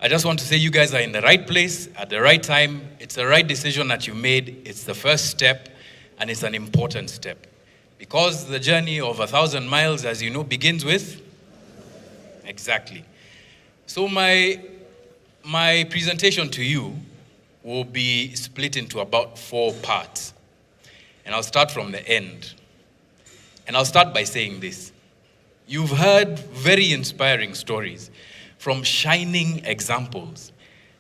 I just want to say you guys are in the right place at the right time. It's the right decision that you made. It's the first step, and it's an important step. Because the journey of 1,000 miles, as you know, begins with? Exactly. So my presentation to you will be split into about 4 parts. And I'll start from the end. And I'll start by saying this. You've heard very inspiring stories from shining examples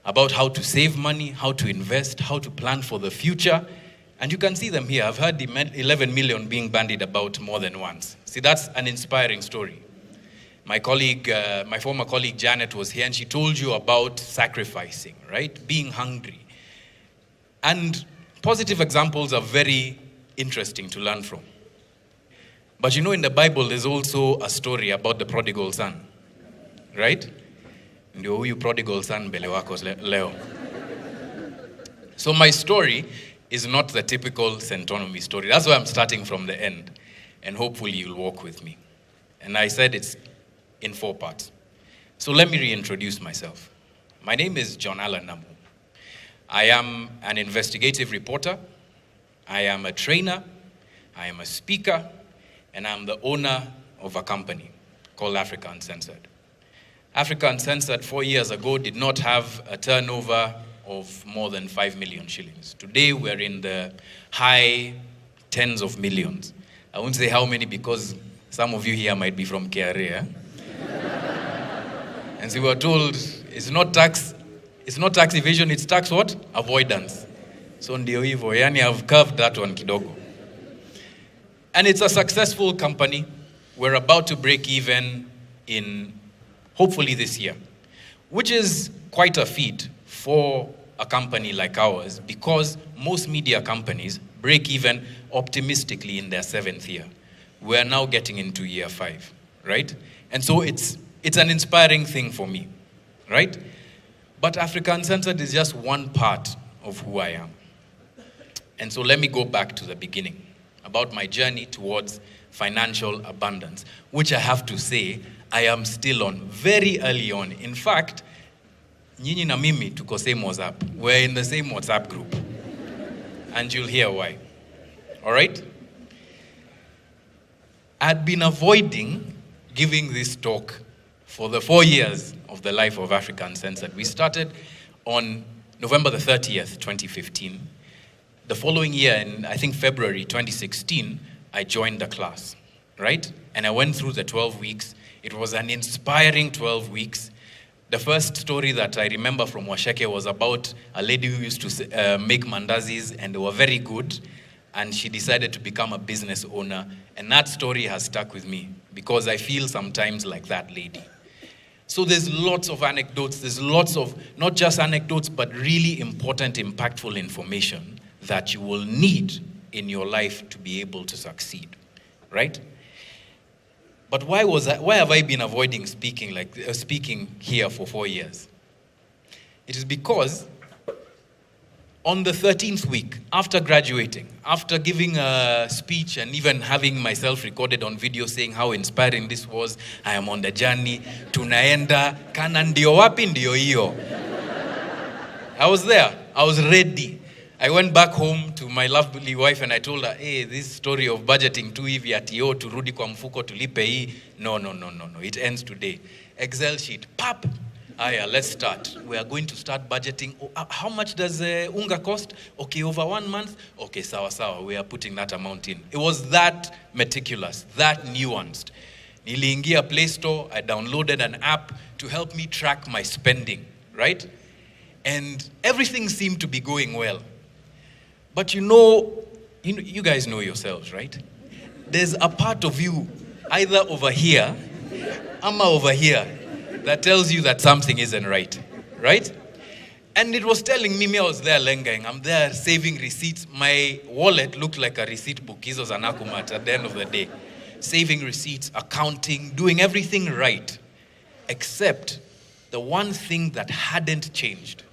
about how to save money, how to invest, how to plan for the future. And you can see them here. I've heard the 11 million being bandied about more than once. See, that's an inspiring story. My former colleague Janet was here, and she told you about sacrificing, right? Being hungry. And positive examples are very interesting to learn from. But you know, in the Bible, there's also a story about the prodigal son, right? Ndio huyu prodigal son mbele wako leo. So my story is not the typical Centonomy story. That's why I'm starting from the end. And hopefully you'll walk with me. And I said it's in 4 parts. So let me reintroduce myself. My name is John Allen Namu. I am an investigative reporter. I am a trainer. I am a speaker. And I'm the owner of a company called Africa Uncensored. Africa Uncensored 4 years ago did not have a turnover of more than 5 million shillings. Today we're in the high tens of millions. I won't say how many because some of you here might be from KRA. And so we were told it's not tax evasion, it's tax what? Avoidance. So ndio hivyo, yani I've curved that one kidogo. And it's a successful company. We're about to break even in hopefully this year, which is quite a feat for a company like ours because most media companies break even optimistically in their 7th year. We're now getting into year 5, right? And so it's an inspiring thing for me, right? But Africa Uncensored is just one part of who I am. And so let me go back to the beginning about my journey towards financial abundance, which I have to say I am still on, very early on. In fact, nyinyi na mimi tuko same WhatsApp. We're in the same WhatsApp group. And you'll hear why. All right? I'd been avoiding giving this talk for the 4 years of the life of Africa Uncensored. We started on November the 30th, 2015. The following year, in I think February 2016, I joined the class, right? And I went through the 12 weeks. It was an inspiring 12 weeks. The first story that I remember from Washeke was about a lady who used to make mandazis, and they were very good. And she decided to become a business owner. And that story has stuck with me because I feel sometimes like that lady. So there's lots of anecdotes. There's lots of, not just anecdotes, but really important, impactful information that you will need in your life to be able to succeed, right? But why have I been avoiding speaking here for 4 years? It is because on the 13th week, after graduating, after giving a speech and even having myself recorded on video saying how inspiring this was, I am on the journey, tunaenda, kana ndio wapi ndio hiyo. I was there, I was ready. I went back home to my lovely wife and I told her, hey, this story of budgeting tu hivi ati turudi kwa mfuko tulipe hii. No, it ends today. Excel sheet, pap. Aya, let's start. We are going to start budgeting. How much does unga cost? Okay, over 1 month? Okay, sawa. We are putting that amount in. It was that meticulous, that nuanced. Niliingia Play Store, I downloaded an app to help me track my spending, right? And everything seemed to be going well. But you guys know yourselves, right? There's a part of you, either over here, ama over here, that tells you that something isn't right, right? And it was telling me I was there lengang, I'm there saving receipts. My wallet looked like a receipt book, hizo za Nakumatt at the end of the day. Saving receipts, accounting, doing everything right. Except the one thing that hadn't changed,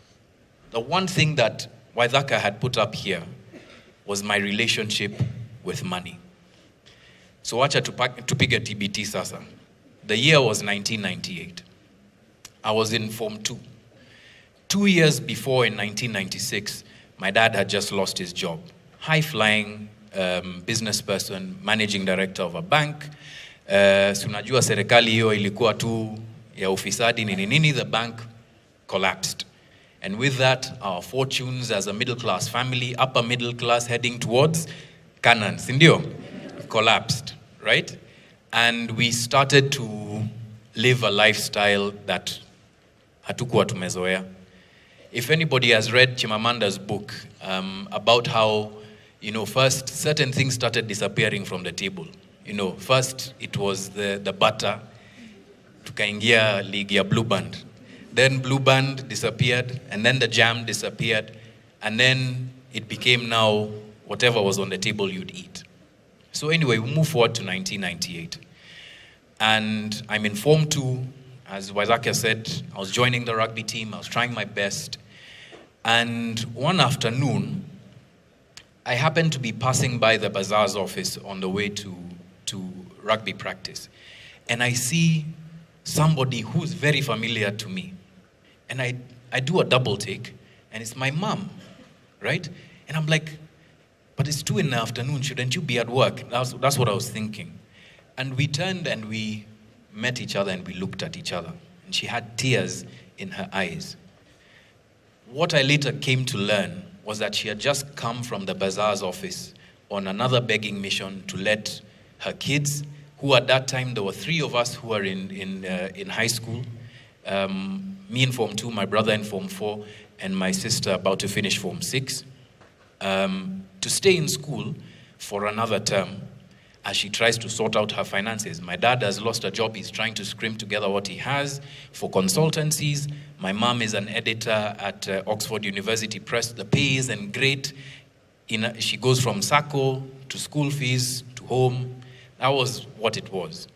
the one thing that Waithaka had put up here was my relationship with money. So wacha tupige TBT sasa. The year was 1998. I was in Form 2. 2 years before, in 1996, my dad had just lost his job. High-flying business person, managing director of a bank. So unajua serikali hiyo ilikuwa tu ya ufisadi nini nini, the bank collapsed. And with that, our fortunes as a middle-class family, upper middle class heading towards Canaan, sindio, collapsed, right? And we started to live a lifestyle that hatukuwa tumezoea. If anybody has read Chimamanda's book about how, first certain things started disappearing from the table. First it was the butter, tukaingia league ya Blue Band. Then Blue Band disappeared, and then the jam disappeared, and then it became now whatever was on the table you'd eat. So anyway, we move forward to 1998. And I'm informed too, as Waizake said, I was joining the rugby team, I was trying my best. And one afternoon, I happened to be passing by the bazaar's office on the way to rugby practice. And I see somebody who's very familiar to me. And I do a double take, and it's my mom, right? And I'm like, but it's 2 PM, shouldn't you be at work? That's what I was thinking. And we turned and we met each other and we looked at each other. And she had tears in her eyes. What I later came to learn was that she had just come from the bazaar's office on another begging mission to let her kids, who at that time, there were 3 of us who were in high school, me in Form 2, my brother in Form 4, and my sister about to finish Form 6, to stay in school for another term as she tries to sort out her finances. My dad has lost a job. He's trying to scrimp together what he has for consultancies. My mom is an editor at Oxford University Press. The pay isn't great. She goes from SACCO to school fees to home. That was what it was.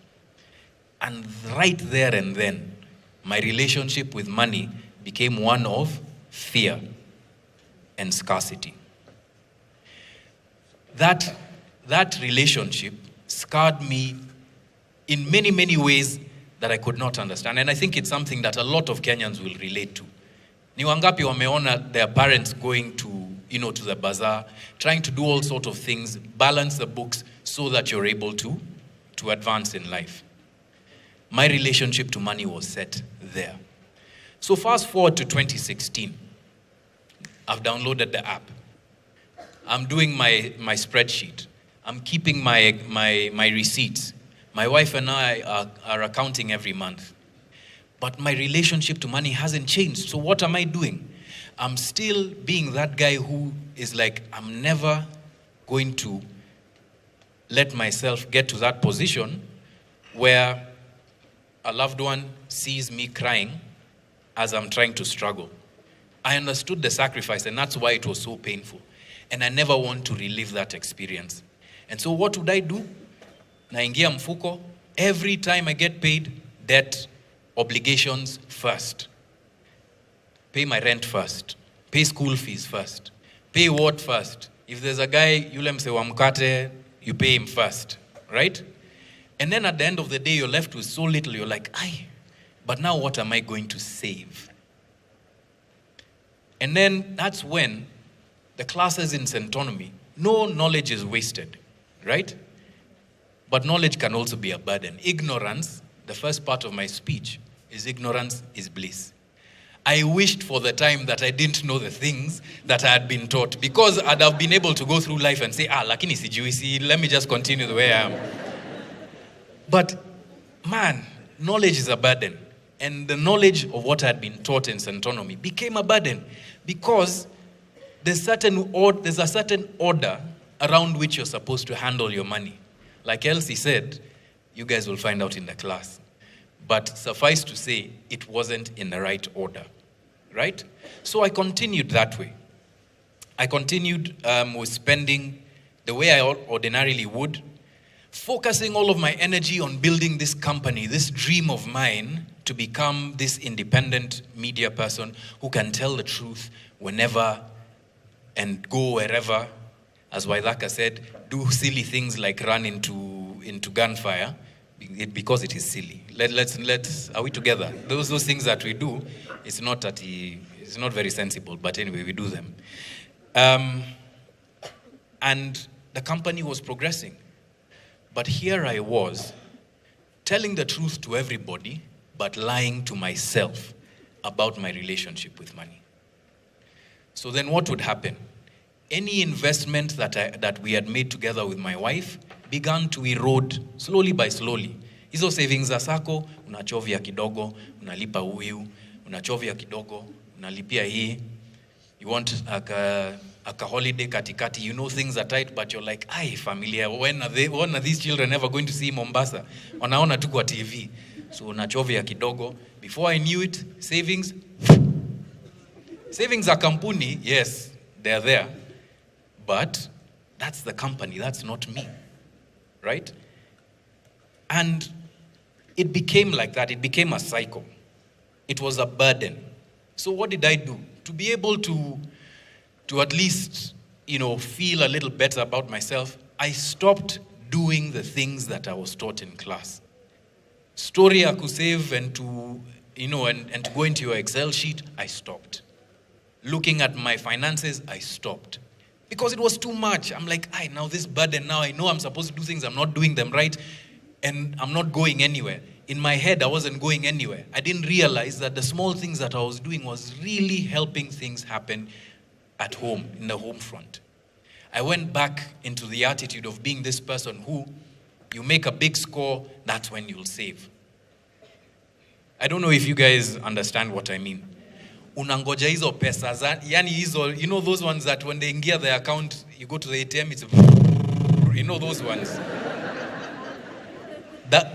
And right there and then, my relationship with money became one of fear and scarcity. That relationship scarred me in many, many ways that I could not understand. And I think it's something that a lot of Kenyans will relate to. Ni wangapi wameona their parents going to the bazaar, trying to do all sorts of things, balance the books so that you're able to advance in life. My relationship to money was set there. So fast forward to 2016. I've downloaded the app. I'm doing my spreadsheet. I'm keeping my receipts. My wife and I are accounting every month. But my relationship to money hasn't changed. So what am I doing? I'm still being that guy who is like, I'm never going to let myself get to that position where a loved one sees me crying as I'm trying to struggle. I understood the sacrifice, and that's why it was so painful. And I never want to relive that experience. And so what would I do? Naingia mfuko. Every time I get paid, debt, obligations first. Pay my rent first. Pay school fees first. Pay what first? If there's a guy, yule msewa mkate, you pay him first, right? And then at the end of the day, you're left with so little, you're like, but now what am I going to save? And then that's when the classes in Centonomy, no knowledge is wasted, right? But knowledge can also be a burden. Ignorance, the first part of my speech, is ignorance is bliss. I wished for the time that I didn't know the things that I had been taught, because I'd have been able to go through life and say, lakini sijui, let me just continue the way I am. But man, knowledge is a burden. And the knowledge of what I had been taught in Centonomy became a burden, because there's a certain order around which you're supposed to handle your money. Like Elsie said, you guys will find out in the class. But suffice to say, it wasn't in the right order, right? So I continued that way. I continued with spending the way I ordinarily would, focusing all of my energy on building this company, this dream of mine to become this independent media person who can tell the truth whenever and go wherever. As Waithaka said, do silly things like run into gunfire because it is silly. Are we together? Those things that we do, it's not that It's not very sensible, but anyway, we do them. And the company was progressing. But here I was, telling the truth to everybody, but lying to myself about my relationship with money. So then what would happen? Any investment that we had made together with my wife began to erode slowly by slowly. Hizo savings za sako, unachovya kidogo, unalipa huyu, unachovya kidogo, unalipia hii. You want a holiday katikati, you know things are tight, but you're like, ay, familia, when are these children ever going to see Mombasa? Wanaona tu kwa TV. So unachovya kidogo. Before I knew it, savings are kampuni, yes, they're there. But that's the company, that's not me, right? And it became like that, it became a cycle. It was a burden. So what did I do? To be able to at least, feel a little better about myself, I stopped doing the things that I was taught in class. Story I could save and to go into your Excel sheet, I stopped. Looking at my finances, I stopped. Because it was too much. I'm like, now this burden, now I know I'm supposed to do things, I'm not doing them right, and I'm not going anywhere. In my head, I wasn't going anywhere. I didn't realize that the small things that I was doing was really helping things happen at home, in the home front. I went back into the attitude of being this person who, you make a big score, that's when you'll save. I don't know if you guys understand what I mean. Unangoja hizo pesa, yani hizo, those ones that when they ingia the account, you go to the ATM, it's, those ones.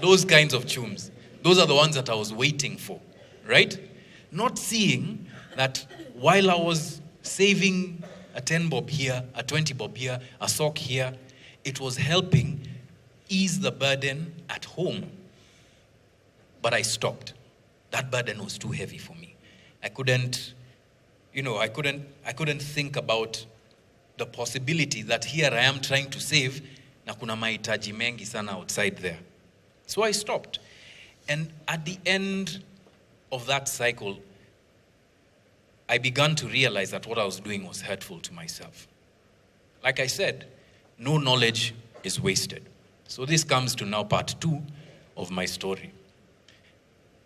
Those kinds of tunes. Those are the ones that I was waiting for, right? Not seeing that while I was saving a 10 bob here, a 20 bob here, a sock here, it was helping ease the burden at home. But I stopped. That burden was too heavy for me. I couldn't think about the possibility that here I am trying to save, na kuna mahitaji mengi sana outside there. So I stopped. And at the end of that cycle, I began to realize that what I was doing was hurtful to myself. Like I said, no knowledge is wasted. So this comes to now part 2 of my story.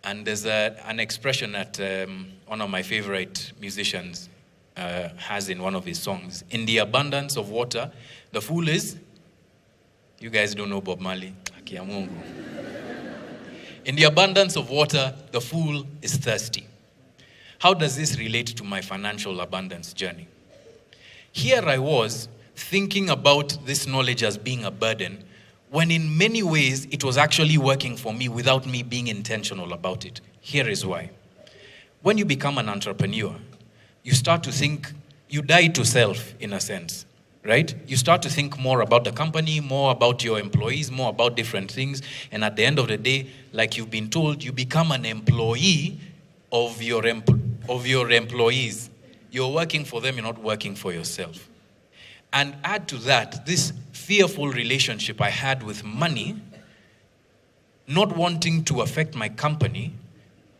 And there's an expression that one of my favorite musicians has in one of his songs. In the abundance of water, the fool is... You guys don't know Bob Marley. In the abundance of water, the fool is thirsty. How does this relate to my financial abundance journey? Here I was thinking about this knowledge as being a burden, when in many ways it was actually working for me without me being intentional about it. Here is why. When you become an entrepreneur, you start to think, you die to self in a sense, right? You start to think more about the company, more about your employees, more about different things. And at the end of the day, like you've been told, you become an employee of your employees. You're working for them, you're not working for yourself. And add to that, this fearful relationship I had with money, not wanting to affect my company,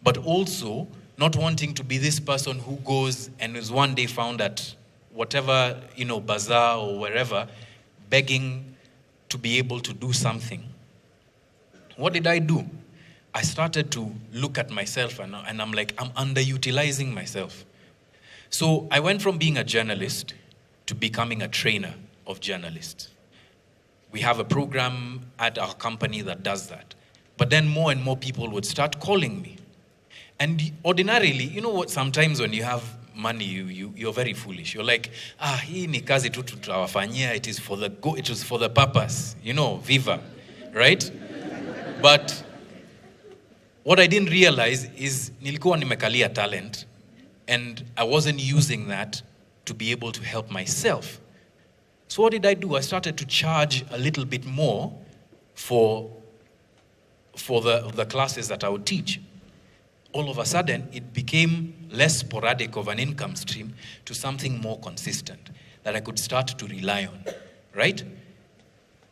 but also not wanting to be this person who goes and is one day found at whatever, bazaar or wherever, begging to be able to do something. What did I do? I started to look at myself and I'm like, I'm underutilizing myself. So I went from being a journalist to becoming a trainer of journalists. We have a program at our company that does that. But then more and more people would start calling me. And ordinarily, you know what, sometimes when you have money, you're very foolish. You're like, hii ni kazi tu tutawafanyia, it is for the purpose, viva, right? But what I didn't realize is nilikuwa nimekalia talent, and I wasn't using that to be able to help myself. So what did I do? I started to charge a little bit more for the classes that I would teach. All of a sudden, it became less sporadic of an income stream to something more consistent that I could start to rely on, right?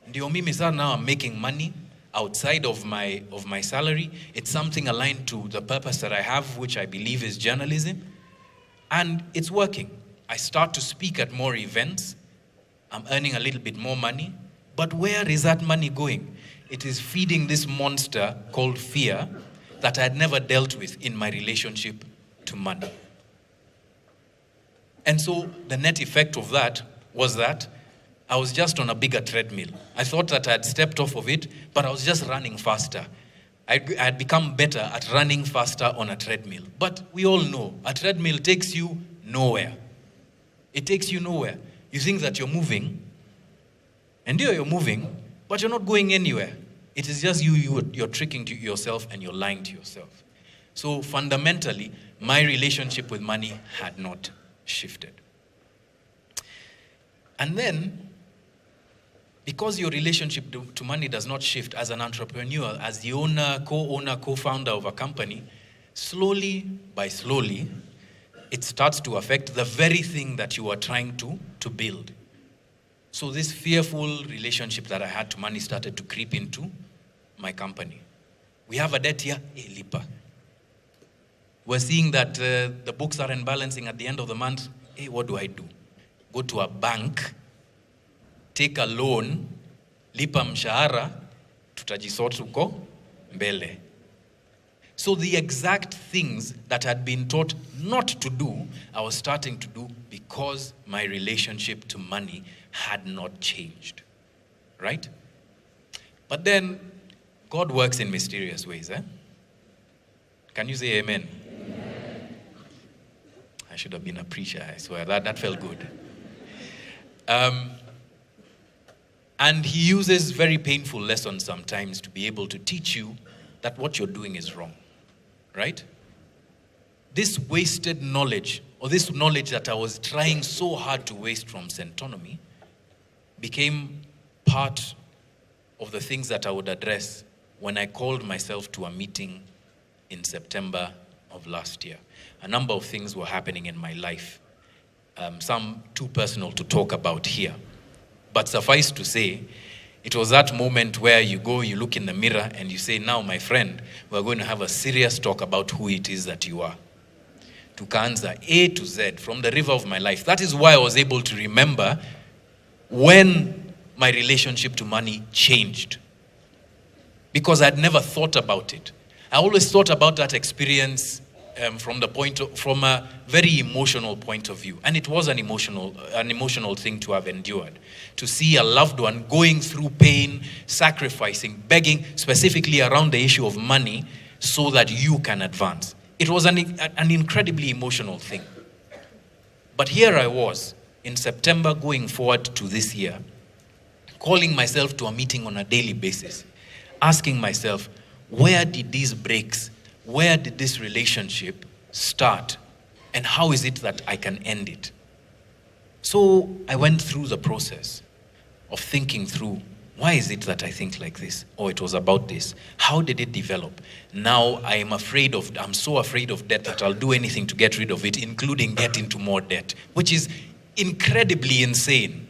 Ndio mimi sasa now I'm making money outside of my salary. It's something aligned to the purpose that I have, which I believe is journalism. And it's working. I start to speak at more events. I'm earning a little bit more money. But where is that money going? It is feeding this monster called fear that I had never dealt with in my relationship to money. And so the net effect of that was that I was just on a bigger treadmill. I thought that I had stepped off of it, but I was just running faster. I had become better at running faster on a treadmill. But we all know, a treadmill takes you nowhere. It takes you nowhere. You think that you're moving, and you're moving, but you're not going anywhere. It is just you're tricking to yourself and you're lying to yourself. So fundamentally, my relationship with money had not shifted. And then, because your relationship to money does not shift as an entrepreneur, as the owner, co-founder of a company, slowly by slowly, it starts to affect the very thing that you are trying to build. So this fearful relationship that I had to money started to creep into my company. We have a debt here, lipa. We're seeing that the books aren't balancing at the end of the month. Hey, what do I do? Go to a bank, take a loan, lipa mshahara, tutajisort uko mbele. So the exact things that had been taught not to do, I was starting to do because my relationship to money had not changed, right? But then, God works in mysterious ways, eh? Can you say amen? Amen. I should have been a preacher, I swear. That felt good. And he uses very painful lessons sometimes to be able to teach you that what you're doing is wrong, right? This wasted knowledge, or this knowledge that I was trying so hard to waste from Centonomy, became part of the things that I would address when I called myself to a meeting in September of last year. A number of things were happening in my life, some too personal to talk about here. But suffice to say, it was that moment where you go, you look in the mirror, and you say, now, my friend, we're going to have a serious talk about who it is that you are. Tukaanza A to Z, from the river of my life. That is why I was able to remember when my relationship to money changed. Because I'd never thought about it. I always thought about that experience from a very emotional point of view. And it was an emotional thing to have endured. To see a loved one going through pain, sacrificing, begging, specifically around the issue of money, so that you can advance. It was an incredibly emotional thing. But here I was, in September going forward to this year, calling myself to a meeting on a daily basis, asking myself, where did these breaks, where did this relationship start, and how is it that I can end it? So I went through the process of thinking through, why is it that I think like this? Oh, it was about this. How did it develop? Now I'm so afraid of debt that I'll do anything to get rid of it, including get into more debt, which is incredibly insane.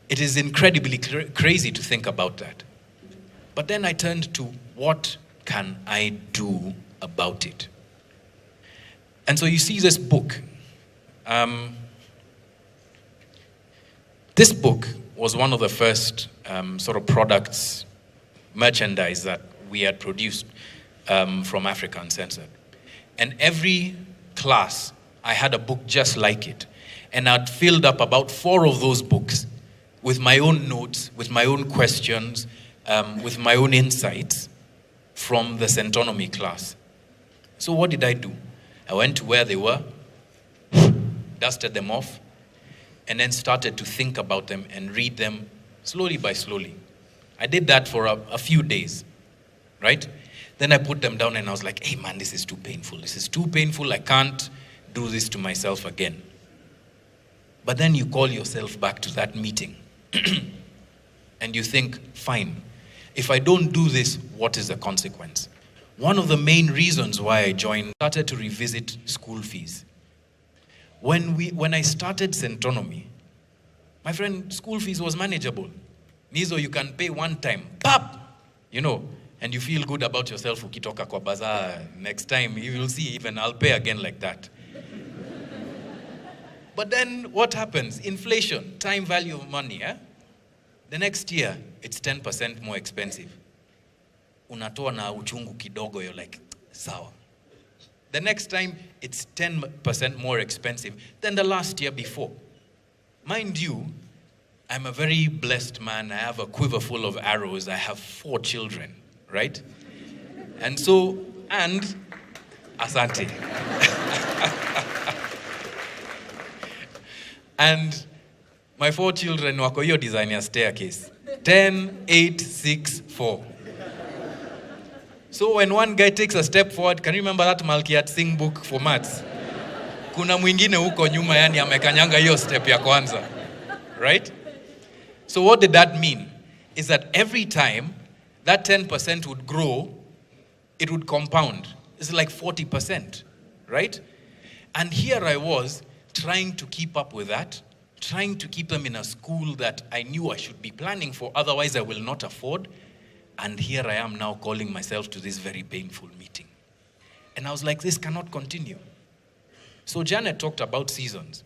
It is incredibly crazy to think about that. But then I turned to, what can I do about it? And so you see this book. This book was one of the first sort of products, merchandise that we had produced from Africa Uncensored. And every class, I had a book just like it. And I'd filled up about 4 of those books with my own notes, with my own questions, with my own insights from the Centonomy class. So what did I do? I went to where they were, dusted them off, and then started to think about them and read them slowly by slowly. I did that for a few days, right? Then I put them down and I was like, hey man, this is too painful. This is too painful. I can't do this to myself again. But then you call yourself back to that meeting and you think, fine, if I don't do this, what is the consequence? One of the main reasons why I started to revisit school fees. When I started Centonomy, my friend, school fees was manageable. Nizo, you can pay one time, pop, and you feel good about yourself. Ukitoka kwa bazaar next time, you will see, even I'll pay again like that. But then what happens? Inflation, time value of money. The next year, it's 10% more expensive. Unatoa na uchungu kidogo, you're like, sawa. The next time, it's 10% more expensive than the last year before. Mind you, I'm a very blessed man. I have a quiver full of arrows. I have 4 children, right? And asante. And my 4 children wako hiyo design ya staircase. 10, 8, 6, 4. So when one guy takes a step forward, can you remember that Malkiat Singh book for maths? Kuna mwingine huko nyuma yani amekanyanga hiyo step ya kwanza. Right? So what did that mean? Is that every time that 10% would grow, it would compound. It's like 40%, right? And here I was trying to keep up with that, trying to keep them in a school that I knew I should be planning for, otherwise I will not afford. And here I am now calling myself to this very painful meeting. And I was like, this cannot continue. So Janet talked about seasons.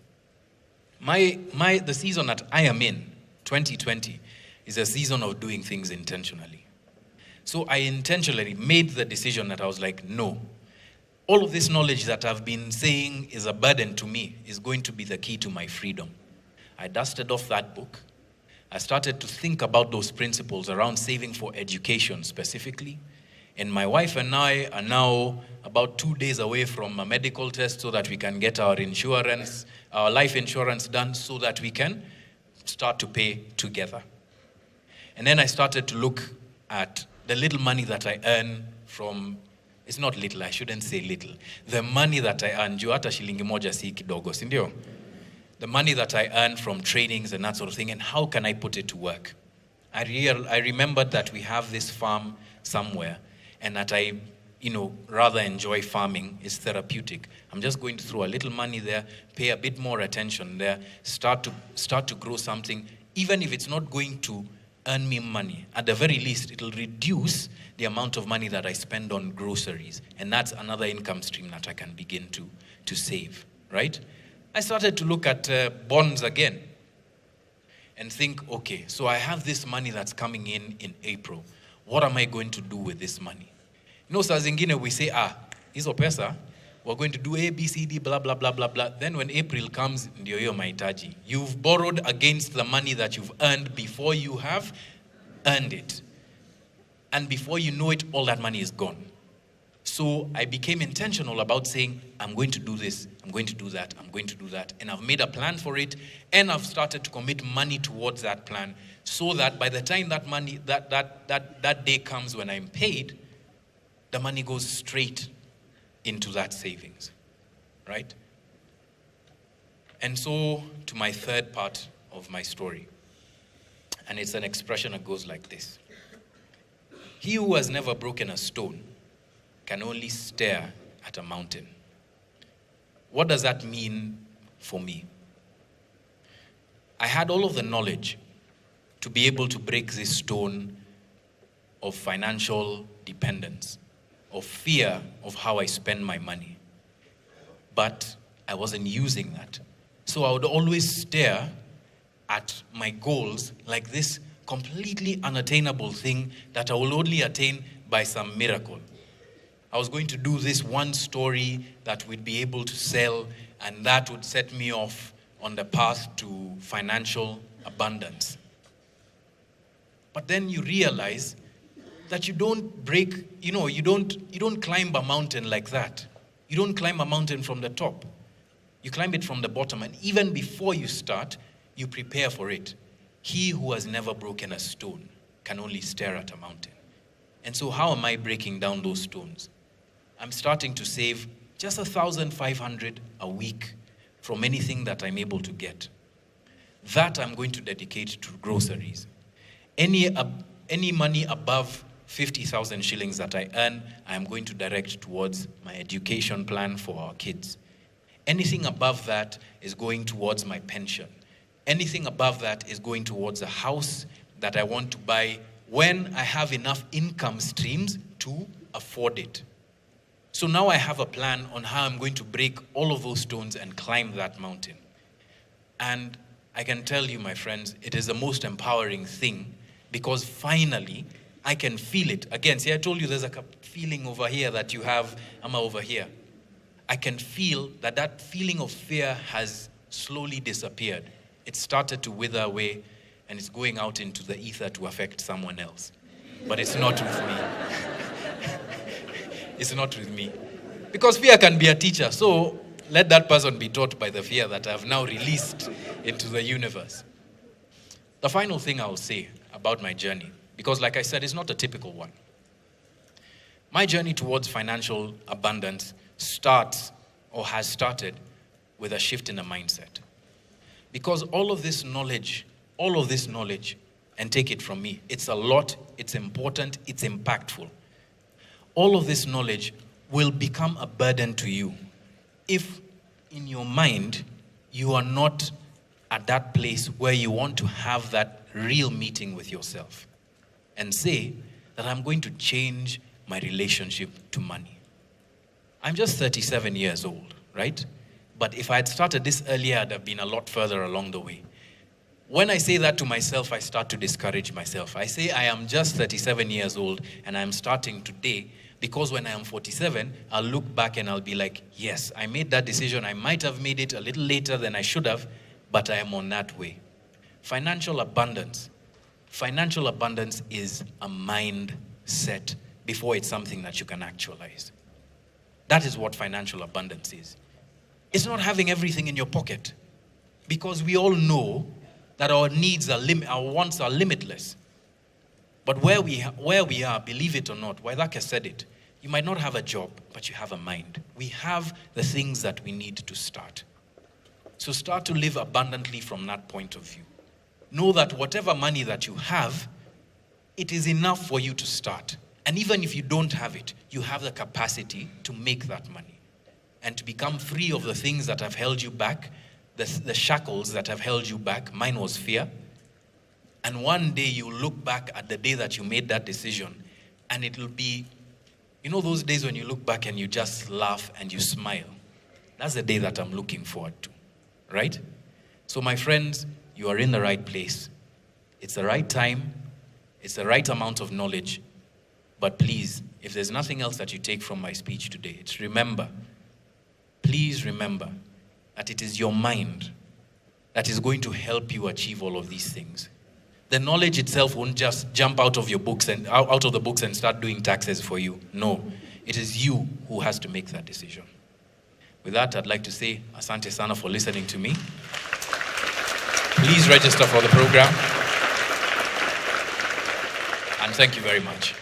The season that I am in, 2020, is a season of doing things intentionally. So I intentionally made the decision that I was like, no, all of this knowledge that I've been saying is a burden to me is going to be the key to my freedom. I dusted off that book. I started to think about those principles around saving for education specifically. And my wife and I are now about 2 days away from a medical test so that we can get our insurance, our life insurance done so that we can start to pay together. And then I started to look at the little money that I earn from, it's not little, I shouldn't say little. The money that I earn, juu hata shilingi moja si kidogo, si ndio? The money that I earn from trainings and that sort of thing, and how can I put it to work? I remembered that we have this farm somewhere, and that I, rather enjoy farming. It's therapeutic. I'm just going to throw a little money there, pay a bit more attention there, start to grow something, even if it's not going to earn me money. At the very least, it'll reduce the amount of money that I spend on groceries, and that's another income stream that I can begin to save, right? I started to look at bonds again and think, okay, so I have this money that's coming in April. What am I going to do with this money? Saa zingine we say, hizo pesa, we're going to do A, B, C, D, blah, blah, blah, blah, blah. Then when April comes, ndio hiyo mahitaji. You've borrowed against the money that you've earned before you have earned it. And before you know it, all that money is gone. So I became intentional about saying, I'm going to do this, I'm going to do that, I'm going to do that. And I've made a plan for it, and I've started to commit money towards that plan so that by the time that money, that day comes when I'm paid, the money goes straight into that savings, right? And so to my third part of my story, and it's an expression that goes like this. He who has never broken a stone can only stare at a mountain. What does that mean for me? I had all of the knowledge to be able to break this stone of financial dependence, of fear of how I spend my money. But I wasn't using that. So I would always stare at my goals like this completely unattainable thing that I will only attain by some miracle. I was going to do this one story that we'd be able to sell, and that would set me off on the path to financial abundance. But then you realize that you don't break, you don't climb a mountain like that. You don't climb a mountain from the top. You climb it from the bottom, and even before you start, you prepare for it. He who has never broken a stone can only stare at a mountain. And so how am I breaking down those stones? I'm starting to save just 1,500 a week from anything that I'm able to get. That I'm going to dedicate to groceries. Any money above 50,000 shillings that I earn, I'm going to direct towards my education plan for our kids. Anything above that is going towards my pension. Anything above that is going towards a house that I want to buy when I have enough income streams to afford it. So now I have a plan on how I'm going to break all of those stones and climb that mountain. And I can tell you, my friends, it is the most empowering thing, because finally I can feel it. Again, see, I told you there's a feeling over here that you have, I'm over here. I can feel that that feeling of fear has slowly disappeared. It started to wither away, and it's going out into the ether to affect someone else. But it's not with me. It's not with me. Because fear can be a teacher, so let that person be taught by the fear that I've now released into the universe. The final thing I'll say about my journey, because like I said, it's not a typical one. My journey towards financial abundance starts, or has started, with a shift in the mindset. Because all of this knowledge, and take it from me, it's a lot, it's important, it's impactful. All of this knowledge will become a burden to you if in your mind you are not at that place where you want to have that real meeting with yourself and say that I'm going to change my relationship to money. I'm just 37 years old, right? But if I had started this earlier, I'd have been a lot further along the way. When I say that to myself, I start to discourage myself. I say I am just 37 years old and I'm starting today, because when I am 47, I'll look back and I'll be like, yes, I made that decision. I might have made it a little later than I should have, but I am on that way. Financial abundance is a mindset before it's something that you can actualize. That is what financial abundance is. It's not having everything in your pocket, because we all know that our needs are our wants are limitless. But where we are, believe it or not, Waithaka said it, you might not have a job, but you have a mind. We have the things that we need to start. So start to live abundantly from that point of view. Know that whatever money that you have, it is enough for you to start. And even if you don't have it, you have the capacity to make that money and to become free of the things that have held you back, the shackles that have held you back. Mine was fear. And one day you'll look back at the day that you made that decision, and it'll be, you know, those days when you look back and you just laugh and you smile. That's the day that I'm looking forward to, right? So my friends, you are in the right place. It's the right time. It's the right amount of knowledge. But please, if there's nothing else that you take from my speech today, it's please remember that it is your mind that is going to help you achieve all of these things. The knowledge itself won't just jump out of your books and out of the books and start doing taxes for you. No, it is you who has to make that decision. With that, I'd like to say asante sana for listening to me. Please register for the program. And thank you very much.